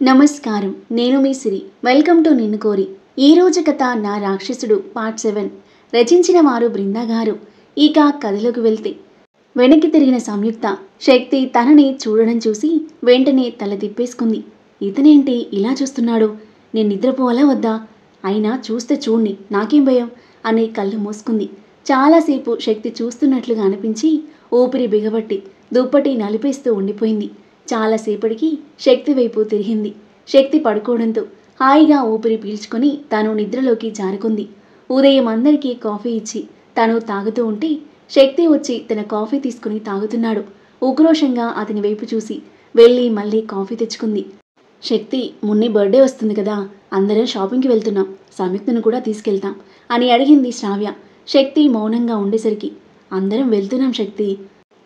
నమస్కారం. నేను మీ సిరి. Welcome to నిన్ను కోరి. ఈ రోజు కథ నా రాక్షసుడు పార్ట్ 7. రచించిన వారు బృందా గారు. ఇక కథలోకి వెళ్తే వెనక్కి తిరిగిన సంయుక్త శక్తి తనని చూడడం చూసి వెంటనే తల తిప్పేసుకుంది. ఇతనేంటి ఇలా చూస్తున్నాడు? నేను నిద్రపోవాలా వద్దా? అయినా చూస్తే చూడ్ని, నాకేం భయం అని కళ్ళు మూసుకుంది. చాలాసేపు శక్తి చూస్తున్నట్లుగా అనిపించి ఊపిరి బిగబట్టి దుప్పటి నలిపేస్తూ ఉండిపోయింది. చాలాసేపటికి శక్తి వైపు తిరిగింది. శక్తి పడుకోవడంతో హాయిగా ఊపిరి పీల్చుకొని తను నిద్రలోకి జారుకుంది. ఉదయం అందరికీ కాఫీ ఇచ్చి తను తాగుతూ ఉంటే శక్తి వచ్చి తన కాఫీ తీసుకుని తాగుతున్నాడు. ఉక్రోషంగా అతని వైపు చూసి వెళ్ళి మళ్ళీ కాఫీ తెచ్చుకుంది. శక్తి, మున్ని బర్త్డే వస్తుంది కదా, అందరం షాపింగ్కి వెళ్తున్నాం, సంయుక్తను కూడా తీసుకెళ్తాం అని అడిగింది శ్రావ్య. శక్తి మౌనంగా ఉండేసరికి అందరం వెళ్తున్నాం శక్తి,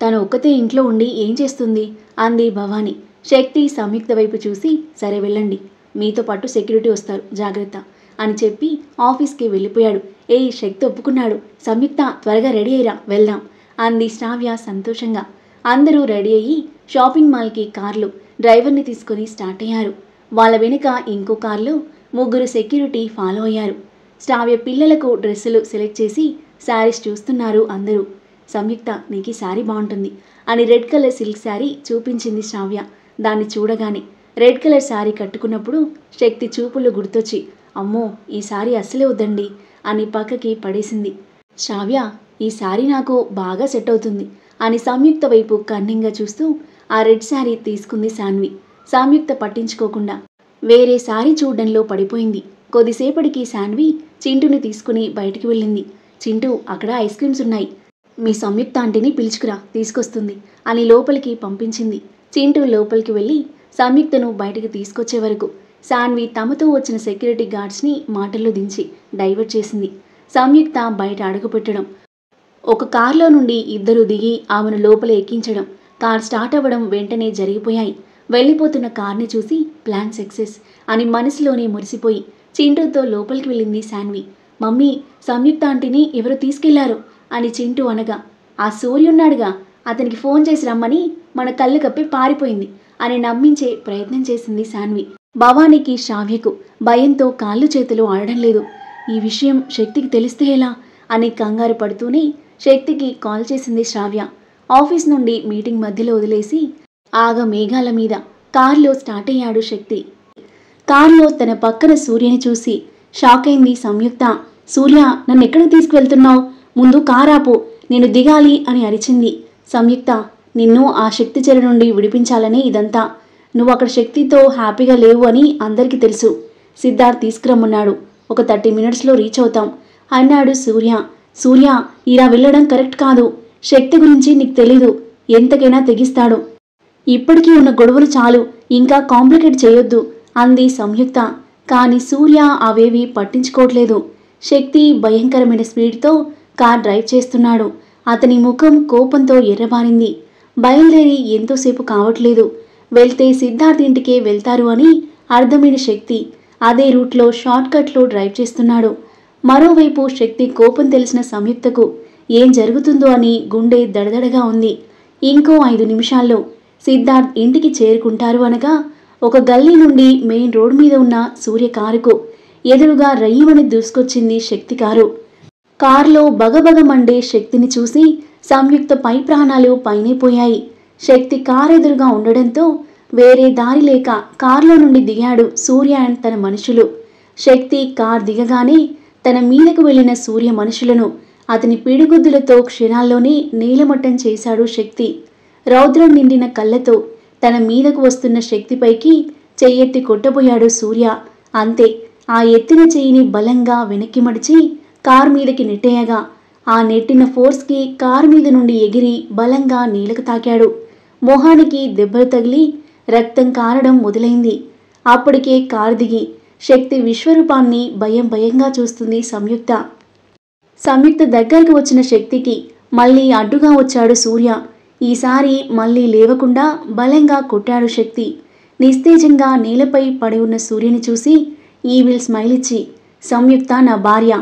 తను ఒక్కతే ఇంట్లో ఉండి ఏం చేస్తుంది అంది భవాని. శక్తి సంయుక్త వైపు చూసి సరే వెళ్ళండి, మీతో పాటు సెక్యూరిటీ వస్తారు, జాగ్రత్త అని చెప్పి ఆఫీస్కి వెళ్ళిపోయాడు. శక్తి ఒప్పుకున్నాడు. సంయుక్త త్వరగా రెడీ అయ్యిరా, వెళ్దాం అంది శ్రావ్య సంతోషంగా. అందరూ రెడీ అయ్యి షాపింగ్ మాల్కి కార్లు డ్రైవర్ని తీసుకుని స్టార్ట్ అయ్యారు. వాళ్ళ వెనుక ఇంకో కార్లో ముగ్గురు సెక్యూరిటీ ఫాలో అయ్యారు. శ్రావ్య పిల్లలకు డ్రెస్సులు సెలెక్ట్ చేసి శారీస్ చూస్తున్నారు అందరూ. సంయుక్త, నీకు శారీ బాగుంటుంది అని రెడ్ కలర్ సిల్క్ శారీ చూపించింది శ్రావ్య. దాన్ని చూడగానే రెడ్ కలర్ శారీ కట్టుకున్నప్పుడు శక్తి చూపులు గుర్తొచ్చి అమ్మో ఈ శారీ అస్సలే వద్దండి అని పక్కకి పడేసింది. శ్రావ్య, ఈ శారీ నాకు బాగా సెట్ అవుతుంది అని సంయుక్త వైపు కన్నింగా చూస్తూ ఆ రెడ్ శారీ తీసుకుంది సాన్వి. సంయుక్త పట్టించుకోకుండా వేరే శారీ చూడడంలో పడిపోయింది. కొద్దిసేపటికి సాన్వి చింటూని తీసుకుని బయటికి వెళ్ళింది. చింటూ, అక్కడ ఐస్ క్రీమ్స్ ఉన్నాయి, మీ సంయుక్త ఆంటీని పిలుచుకురా, తీసుకొస్తుంది అని లోపలికి పంపించింది. చింటూ లోపలికి వెళ్ళి సంయుక్తను బయటికి తీసుకొచ్చే వరకు సాన్వి తమతో వచ్చిన సెక్యూరిటీ గార్డ్స్ని మాటల్లో దించి డైవర్ట్ చేసింది. సంయుక్త బయట అడుగుపెట్టడం, ఒక కార్లో నుండి ఇద్దరు దిగి ఆమెను లోపల ఎక్కించడం, కార్ స్టార్ట్ అవ్వడం వెంటనే జరిగిపోయాయి. వెళ్ళిపోతున్న కార్ని చూసి ప్లాన్ సక్సెస్ అని మనసులోనే మురిసిపోయి చింటూతో లోపలికి వెళ్ళింది సాన్వి. మమ్మీ, సంయుక్త ఆంటీని ఎవరు తీసుకెళ్లారు అని చింటూ అనగా, ఆ సూర్యున్నాడుగా, అతనికి ఫోన్ చేసి రమ్మని మన కళ్ళు కప్పి పారిపోయింది అని నమ్మించే ప్రయత్నం చేసింది సాన్వి. భవానీకి శ్రావ్యకు భయంతో కాళ్ళు చేతులు ఆడడం లేదు. ఈ విషయం శక్తికి తెలిస్తే ఎలా అని కంగారు పడుతూనే శక్తికి కాల్ చేసింది శ్రావ్య. ఆఫీస్ నుండి మీటింగ్ మధ్యలో వదిలేసి ఆగ మేఘాల మీద కారులో స్టార్ట్ అయ్యాడు శక్తి. కారులో తన పక్కన సూర్యని చూసి షాక్ అయింది సంయుక్త. సూర్య, నన్ను ఎక్కడికి తీసుకువెళ్తున్నావు? ముందు కారాపు, నేను దిగాలి అని అరిచింది. సంయుక్త, నిన్ను ఆ శక్తి చెర నుండి విడిపించాలని ఇదంతా. నువ్వు అక్కడ శక్తితో హ్యాపీగా లేవు అని అందరికీ తెలుసు. సిద్ధార్థ్ తీసుకురమ్మన్నాడు, ఒక 30 మినిట్స్లో రీచ్ అవుతాం అన్నాడు సూర్య. సూర్య, ఇలా వెళ్ళడం కరెక్ట్ కాదు, శక్తి గురించి నీకు తెలీదు, ఎంతకైనా తెగిస్తాడు. ఇప్పటికీ ఉన్న గొడవలు చాలు, ఇంకా కాంప్లికేట్ చేయొద్దు అంది సంయుక్త. కానీ సూర్య అవేవి పట్టించుకోవట్లేదు. శక్తి భయంకరమైన స్పీడ్తో కార్ డ్రైవ్ చేస్తున్నాడు. అతని ముఖం కోపంతో ఎర్రబారింది. బయలుదేరి ఎంతోసేపు కావట్లేదు, వెళ్తే సిద్ధార్థ్ ఇంటికే వెళ్తారు అని అర్థమైన శక్తి అదే రూట్లో షార్ట్కట్లో డ్రైవ్ చేస్తున్నాడు. మరోవైపు శక్తి కోపం తెలిసిన సంయుక్తకు ఏం జరుగుతుందో అని గుండె దడదడగా ఉంది. ఇంకో 5 నిమిషాల్లో సిద్ధార్థ్ ఇంటికి చేరుకుంటారు అనగా ఒక గల్లీ నుండి మెయిన్ రోడ్ మీద ఉన్న సూర్య కారుకు ఎదురుగా రయ్యమని దూసుకొచ్చింది శక్తి కారు. కారులో బగబగ మండే శక్తిని చూసి సంయుక్త పై ప్రాణాలు పైనే పోయాయి. శక్తి కారు ఎదురుగా ఉండడంతో వేరే దారి లేక కారులో నుండి దిగాడు సూర్య అండ్ తన మనుషులు. శక్తి కార్ దిగగానే తన మీదకు వెళ్లిన సూర్య మనుషులను అతని పిడిగుద్దులతో క్షణాల్లోనే నీలమట్టం చేశాడు శక్తి. రౌద్రం నిండిన కళ్ళతో తన మీదకు వస్తున్న శక్తిపైకి చెయ్యెత్తి కొట్టబోయాడు సూర్య. అంతే, ఆ ఎత్తిన చెయ్యిని బలంగా వెనక్కి మడిచి కార్ మీదకి నెట్టేయగా ఆ నెట్టిన ఫోర్స్కి కార్ మీద నుండి ఎగిరి బలంగా నేలకు తాకాడు. మొహానికి దెబ్బలు తగిలి రక్తం కారడం మొదలైంది. అప్పటికే కారు దిగి శక్తి విశ్వరూపాన్ని భయంగా చూస్తుంది సంయుక్త. సంయుక్త దగ్గరికి వచ్చిన శక్తికి మళ్ళీ అడ్డుగా వచ్చాడు సూర్య. ఈసారి మళ్ళీ లేవకుండా బలంగా కొట్టాడు శక్తి. నిస్తేజంగా నేలపై పడి ఉన్న సూర్యుని చూసి ఈవిల్ స్మైల్ ఇచ్చి, సంయుక్త నా భార్య,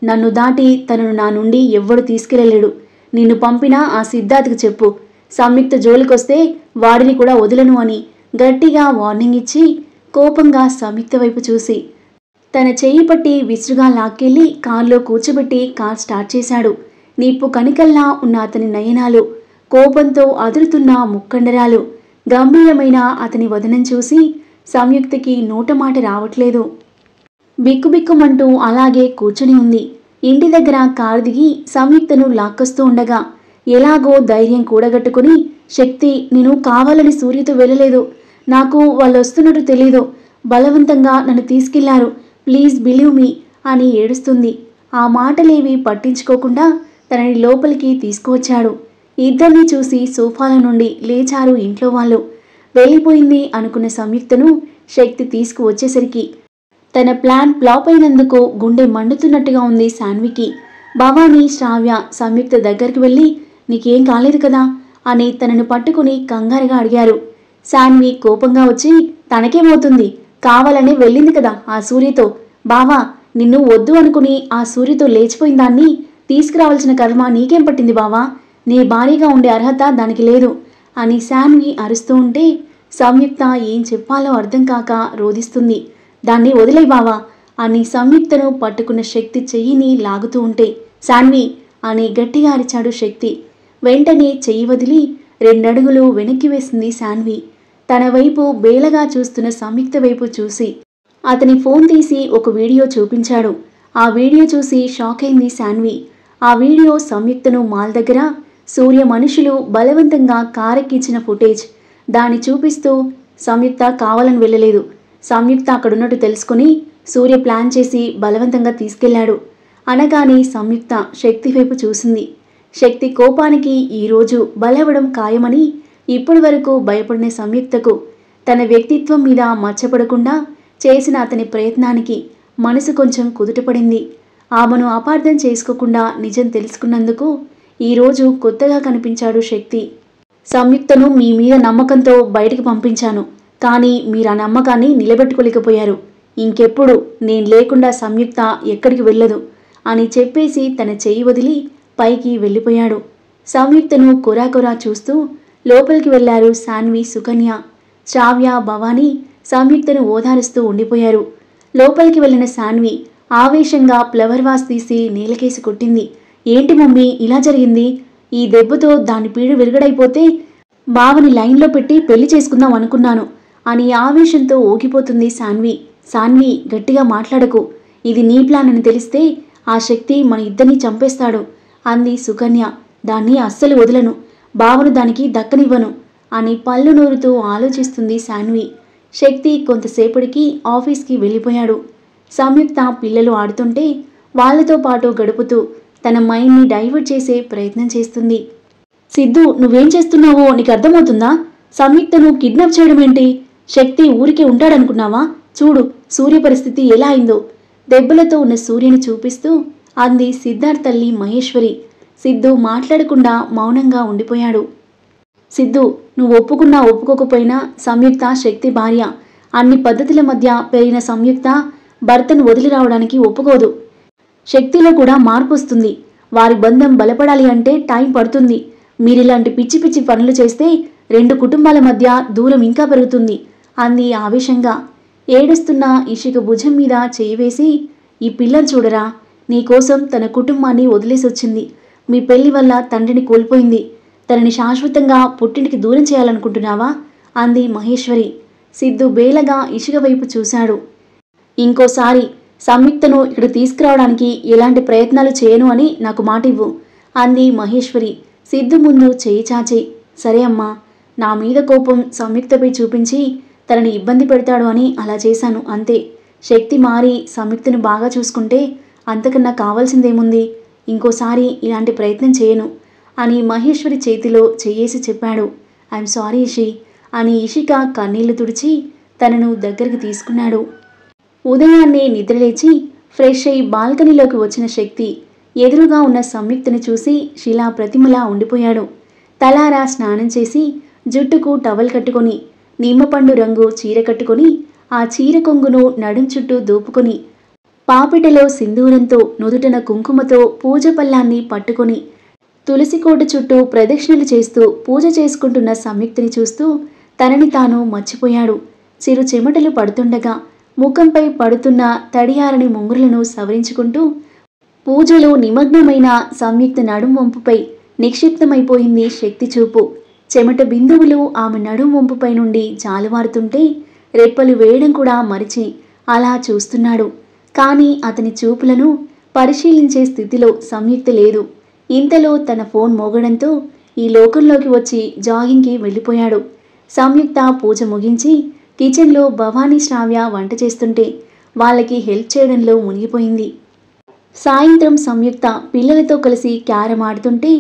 నన్ను దాటి తనను నా నుండి ఎవ్వడు తీసుకెళ్ళలేడు. నిన్ను పంపినా ఆ సిద్ధార్థ్కి చెప్పు, సంయుక్త జోలికొస్తే వాడిని కూడా వదలను అని గట్టిగా వార్నింగ్ ఇచ్చి కోపంగా సంయుక్త వైపు చూసి తన చెయ్యి పట్టి విసురుగా లాక్కెళ్లి కారులో కూర్చోబెట్టి కార్ స్టార్ట్ చేశాడు. నిప్పు కణికల్లా ఉన్న అతని నయనాలు, కోపంతో అదురుతున్న ముక్కండరాలు, గంభీరమైన అతని వదనం చూసి సంయుక్తకి నోటమాట రావట్లేదు. బిక్కుబిక్కుమంటూ అలాగే కూర్చుని ఉంది. ఇంటి దగ్గర కారు దిగి సంయుక్తను లాక్కొస్తూ ఉండగా ఎలాగో ధైర్యం కూడగట్టుకుని, శక్తి, నేను కావాలని సూర్యతో వెళ్ళలేదు. నాకు వాళ్ళు వస్తున్నట్టు తెలీదు. బలవంతంగా నన్ను తీసుకెళ్లారు. ప్లీజ్ బిలీవ్ మీ అని ఏడుస్తుంది. ఆ మాటలేవి పట్టించుకోకుండా తనని లోపలికి తీసుకువచ్చాడు. ఇద్దరిని చూసి సోఫాల నుండి లేచారు ఇంట్లో వాళ్ళు. వెళ్ళిపోయింది అనుకున్న సంయుక్తను శక్తి తీసుకువచ్చేసరికి తన ప్లాన్ ఫ్లాప్ అయినందుకు గుండె మండుతున్నట్టుగా ఉంది శాన్వికి. భవానీ, శ్రావ్య సంయుక్త దగ్గరికి వెళ్ళి నీకేం కాలేదు కదా అని తనను పట్టుకుని కంగారుగా అడిగారు. శాన్వి కోపంగా వచ్చి తనకేమవుతుంది, కావాలనే వెళ్ళింది కదా ఆ సూర్యతో. బావా, నిన్ను వద్దు అనుకుని ఆ సూర్యతో లేచిపోయిన దాన్ని తీసుకురావాల్సిన కర్మ నీకేం పట్టింది బావా? నీ భార్యగా ఉండే అర్హత దానికి లేదు అని శాన్వి అరుస్తూ ఉంటే సంయుక్త ఏం చెప్పాలో అర్థం కాక రోధిస్తుంది. దాన్ని వదిలే బావా అని సంయుక్తను పట్టుకున్న శక్తి చెయ్యిని లాగుతూ ఉంటే శాన్వి అని గట్టిగా అరిచాడు శక్తి. వెంటనే చెయ్యి వదిలి 2 అడుగులు వెనక్కి వేసింది శాన్వి. తన వైపు బేలగా చూస్తున్న సంయుక్త వైపు చూసి అతని ఫోన్ తీసి ఒక వీడియో చూపించాడు. ఆ వీడియో చూసి షాక్ అయింది శాన్వి. ఆ వీడియో సంయుక్తను మాల్ దగ్గర సూర్య మనుషులు బలవంతంగా కారెక్కించిన ఫుటేజ్. దాన్ని చూపిస్తూ సంయుక్త కావాలని వెళ్ళలేదు. సంయుక్త అక్కడున్నట్టు తెలుసుకుని సూర్య ప్లాన్ చేసి బలవంతంగా తీసుకెళ్లాడు అనగానే సంయుక్త శక్తి వైపు చూసింది. శక్తి కోపానికి ఈరోజు బలవడం ఖాయమని ఇప్పటి వరకు భయపడిన సంయుక్తకు తన వ్యక్తిత్వం మీద మచ్చపడకుండా చేసిన అతని ప్రయత్నానికి మనసు కొంచెం కుదుటపడింది. ఆమెను అపార్థం చేసుకోకుండా నిజం తెలుసుకున్నందుకు ఈరోజు కొత్తగా కనిపించాడు శక్తి. సంయుక్తను మీ మీద నమ్మకంతో బయటికి పంపించాను, కానీ మీరు ఆ నమ్మకాన్ని నిలబెట్టుకోలేకపోయారు. ఇంకెప్పుడు నేను లేకుండా సంయుక్త ఎక్కడికి వెళ్ళదు అని చెప్పేసి తన చెయ్యి వదిలి పైకి వెళ్ళిపోయాడు. సంయుక్తను కొరాకొరా చూస్తూ లోపలికి వెళ్లారు శాన్వి, సుకన్య. శ్రావ్య, భవానీ సంయుక్తను ఓదారుస్తూ ఉండిపోయారు. లోపలికి వెళ్ళిన శాన్వి ఆవేశంగా ఫ్లవర్ వాస్ తీసి నేలకేసి కొట్టింది. ఏంటి మమ్మీ ఇలా జరిగింది? ఈ దెబ్బతో దాని పీడ విరగడైపోతే బావని లైన్లో పెట్టి పెళ్లి చేసుకుందాం అనుకున్నాను అని ఆవేశంతో ఊగిపోతుంది శాన్వి. శాన్వి, గట్టిగా మాట్లాడకు. ఇది నీ ప్లాన్ అని తెలిస్తే ఆ శక్తి మన ఇద్దరిని చంపేస్తాడు అంది సుకన్య. దాన్ని అస్సలు వదలను, బావను దానికి దక్కనివ్వను అని పళ్ళు నూరుతూ ఆలోచిస్తుంది శాన్వి. శక్తి కొంతసేపటికి ఆఫీస్కి వెళ్ళిపోయాడు. సంయుక్త పిల్లలు ఆడుతుంటే వాళ్లతో పాటు గడుపుతూ తన మైండ్ని డైవర్ట్ చేసే ప్రయత్నం చేస్తుంది. సిద్ధు, నువ్వేం చేస్తున్నావో నీకు అర్థమవుతుందా? సంయుక్తను కిడ్నాప్ చేయడం ఏంటి? శక్తి ఊరికే ఉంటాడనుకున్నావా? చూడు సూర్య పరిస్థితి ఎలా అయిందో. దెబ్బలతో ఉన్న సూర్యని చూపిస్తూ అంది సిద్ధార్థ్ తల్లి మహేశ్వరి. సిద్ధు మాట్లాడకుండా మౌనంగా ఉండిపోయాడు. సిద్ధు, నువ్వు ఒప్పుకున్నా ఒప్పుకోకపోయినా సంయుక్త శక్తి భార్య. అన్ని పద్ధతుల మధ్య పెరిగిన సంయుక్త భర్తను వదిలి రావడానికి ఒప్పుకోదు. శక్తిలో కూడా మార్పు వస్తుంది. వారి బంధం బలపడాలి అంటే టైం పడుతుంది. మీరిలాంటి పిచ్చి పిచ్చి పనులు చేస్తే 2 కుటుంబాల మధ్య దూరం ఇంకా పెరుగుతుంది అంది ఆవేశంగా. ఏడుస్తున్న ఇషిక భుజం మీద చేయి వేసి, ఈ పిల్లని చూడరా, నీకోసం తన కుటుంబాన్ని వదిలేసొచ్చింది. మీ పెళ్లి వల్ల తండ్రిని కోల్పోయింది. తనని శాశ్వతంగా పుట్టింటికి దూరం చేయాలనుకుంటున్నావా అంది మహేశ్వరి. సిద్ధు బేలగా ఇషిక వైపు చూశాడు. ఇంకోసారి సంయుక్తను ఇక్కడ తీసుకురావడానికి ఎలాంటి ప్రయత్నాలు చేయను అని నాకు మాట ఇవ్వు అంది మహేశ్వరి సిద్ధు ముందు చేయి చాచి. సరే అమ్మా, నా మీద కోపం సంయుక్తపై చూపించి తనని ఇబ్బంది పెడతాడు అని అలా చేశాను అంతే. శక్తి మారి సంయుక్తను బాగా చూసుకుంటే అంతకన్నా కావాల్సిందేముంది? ఇంకోసారి ఇలాంటి ప్రయత్నం చేయను అని మహేశ్వరి చేతిలో చెయ్యేసి చెప్పాడు. ఐఎమ్ సారీ ఇషి అని ఇషిక కన్నీళ్లు తుడిచి తనను దగ్గరికి తీసుకున్నాడు. ఉదయాన్నే నిద్రలేచి ఫ్రెష్ అయి బాల్కనీలోకి వచ్చిన శక్తి ఎదురుగా ఉన్న సంయుక్తను చూసి శిలా ప్రతిమలా ఉండిపోయాడు. తలారా స్నానం చేసి జుట్టుకు టవల్ కట్టుకొని నిమ్మపండు రంగు చీర కట్టుకొని ఆ చీర కొంగును నడుం చుట్టూ దూపుకొని పాపిటలో సింధూరంతో నుదుటన కుంకుమతో పూజ పల్లాన్ని పట్టుకొని తులసికోట చుట్టూ ప్రదక్షిణలు చేస్తూ పూజ చేసుకుంటున్న సంయుక్తిని చూస్తూ తనని తాను మర్చిపోయాడు. చిరు చెమటలు పడుతుండగా ముఖంపై పడుతున్న తడియారని ముంగురులను సవరించుకుంటూ పూజలో నిమగ్నమైన సంయుక్త నడుం వంపుపై నిక్షిప్తమైపోయింది శక్తి చూపు. చెమట బిందువులు ఆమె నడుం వంపుపై నుండి జాలువారుతుంటే రెప్పలు వేయడం కూడా మరిచి అలా చూస్తున్నాడు. కానీ అతని చూపులను పరిశీలించే స్థితిలో సంయుక్త లేదు. ఇంతలో తన ఫోన్ మోగడంతో ఈ లోకంలోకి వచ్చి జాగింగ్కి వెళ్ళిపోయాడు. సంయుక్త పూజ ముగించి కిచెన్లో భవానీ శ్రావ్య వంట చేస్తుంటే వాళ్ళకి హెల్ప్ చేయడంలో మునిగిపోయింది. సాయంత్రం సంయుక్త పిల్లలతో కలిసి క్యారమ్ ఆడుతుంటే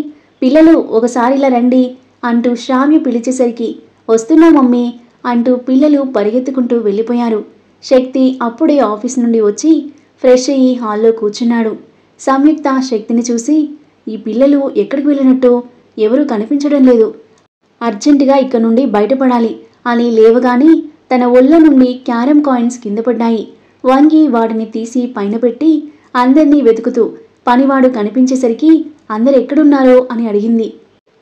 పిల్లలు ఒకసారి ఇలా రండి అంటూ శ్రావ్య పిలిచేసరికి వస్తున్నా మమ్మీ అంటూ పిల్లలు పరిగెత్తుకుంటూ వెళ్ళిపోయారు. శక్తి అప్పుడే ఆఫీస్ నుండి వచ్చి ఫ్రెష్ అయ్యి హాల్లో కూర్చున్నాడు. సంయుక్త శక్తిని చూసి ఈ పిల్లలు ఎక్కడికి వెళ్ళినట్టు ఎవరూ కనిపించడం లేదు, అర్జెంటుగా ఇక్కడ నుండి బయటపడాలి అని లేవగానే తన ఒళ్ళ నుండి క్యారమ్ కాయిన్స్ కింద పడ్డాయి. వంగి వాటిని తీసి పైన పెట్టి అందర్నీ వెతుకుతూ పనివాడు కనిపించేసరికి అందరు ఎక్కడున్నారో అని అడిగింది.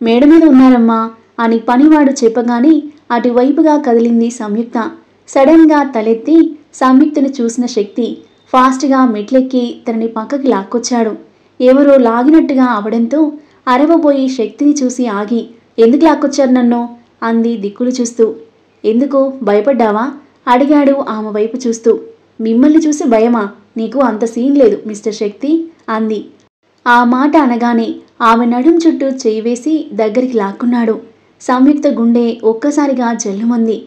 మేడ మీద ఉన్నారమ్మా అని పనివాడు చెప్పగానే అటువైపుగా కదిలింది సంయుక్త. సడన్గా తలెత్తి సంయుక్తను చూసిన శక్తి ఫాస్ట్గా మెట్లెక్కి తనని పక్కకి లాక్కొచ్చాడు. ఎవరో లాగినట్టుగా అవడంతో అరవబోయి శక్తిని చూసి ఆగి ఎందుకు లాక్కొచ్చారు నన్ను అంది దిక్కులు చూస్తూ. ఎందుకు భయపడ్డావా అడిగాడు ఆమె వైపు చూస్తూ. మిమ్మల్ని చూసి భయమా, నీకు అంత సీన్ లేదు మిస్టర్ శక్తి అంది. ఆ మాట అనగానే ఆమె నడుం చుట్టూ చేయి వేసి దగ్గరికి లాక్కున్నాడు. సంయుక్త గుండె ఒక్కసారిగా జల్లుమంది.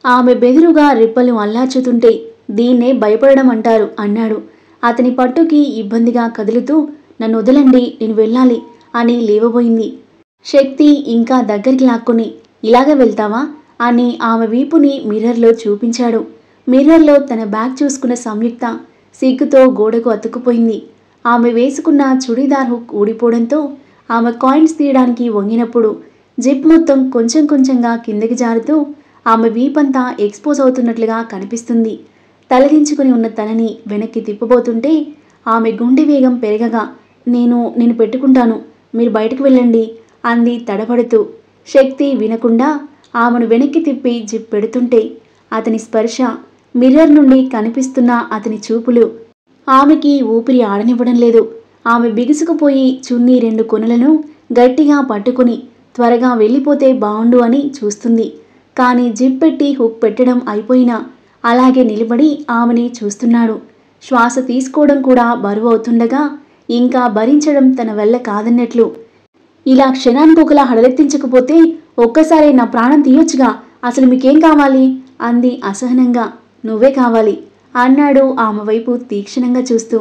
ఆమె బెదురుగా రిప్పలు అల్లార్చుతుంటే దీన్నే భయపడడం అంటారు అన్నాడు. అతని పట్టుకి ఇబ్బందిగా కదులుతూ నన్ను వదలండి నేను వెళ్ళాలి అని లేవబోయింది. శక్తి ఇంకా దగ్గరికి లాక్కుని ఇలాగ వెళ్తావా అని ఆమె వీపుని మిర్రర్లో చూపించాడు. మిర్రర్లో తన బ్యాగ్ చూసుకున్న సంయుక్త సిగ్గుతో గోడకు అతుక్కుపోయింది. ఆమె వేసుకున్న చుడీదార్ హుక్ ఊడిపోవడంతో ఆమె కాయిన్స్ తీయడానికి వంగినప్పుడు జిప్ మొత్తం కొంచెం కొంచెంగా కిందకి జారుతూ ఆమె వీపంతా ఎక్స్పోజ్ అవుతున్నట్లుగా కనిపిస్తుంది. తలదించుకుని ఉన్న తనని వెనక్కి తిప్పబోతుంటే ఆమె గుండె వేగం పెరగగా నేను పెట్టుకుంటాను, మీరు బయటకు వెళ్ళండి అంది తడబడుతూ. శక్తి వినకుండా ఆమెను వెనక్కి తిప్పి జిప్ పెడుతుంటే అతని స్పర్శ, మిర్రర్ నుండి కనిపిస్తున్న అతని చూపులు ఆమెకి ఊపిరి ఆడనివ్వడం లేదు. ఆమె బిగుసుకుపోయి చున్నీ 2 కొనలను గట్టిగా పట్టుకుని త్వరగా వెళ్ళిపోతే బావుండు అని చూస్తుంది. కానీ జిప్ పెట్టి హుక్ పెట్టడం అయిపోయినా అలాగే నిలబడి ఆమెని చూస్తున్నాడు. శ్వాస తీసుకోవడం కూడా బరువు అవుతుండగా ఇంకా భరించడం తన వల్ల కాదన్నట్లు. ఇలా క్షణానికొకలా హడలెత్తించకపోతే ఒక్కసారి నా ప్రాణం తీయొచ్చుగా, అసలు మీకేం కావాలి అంది అసహనంగా. నువ్వే కావాలి అన్నాడు ఆమె వైపు తీక్షణంగా చూస్తూ.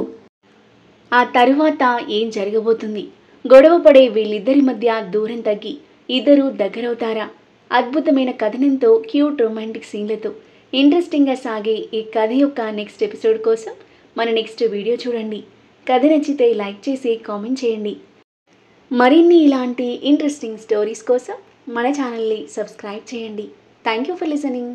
ఆ తరువాత ఏం జరగబోతుంది? గొడవ పడే వీళ్ళిద్దరి మధ్య దూరం తగ్గి ఇద్దరూ దగ్గరవుతారా? అద్భుతమైన కథనంతో క్యూట్ రొమాంటిక్ సీన్లతో ఇంట్రెస్టింగ్గా సాగే ఈ కథ యొక్క నెక్స్ట్ ఎపిసోడ్ కోసం మన నెక్స్ట్ వీడియో చూడండి. కథ నచ్చితే లైక్ చేసి కామెంట్ చేయండి. మరిన్ని ఇలాంటి ఇంట్రెస్టింగ్ స్టోరీస్ కోసం మన ఛానల్ని సబ్స్క్రైబ్ చేయండి. Thank you for listening.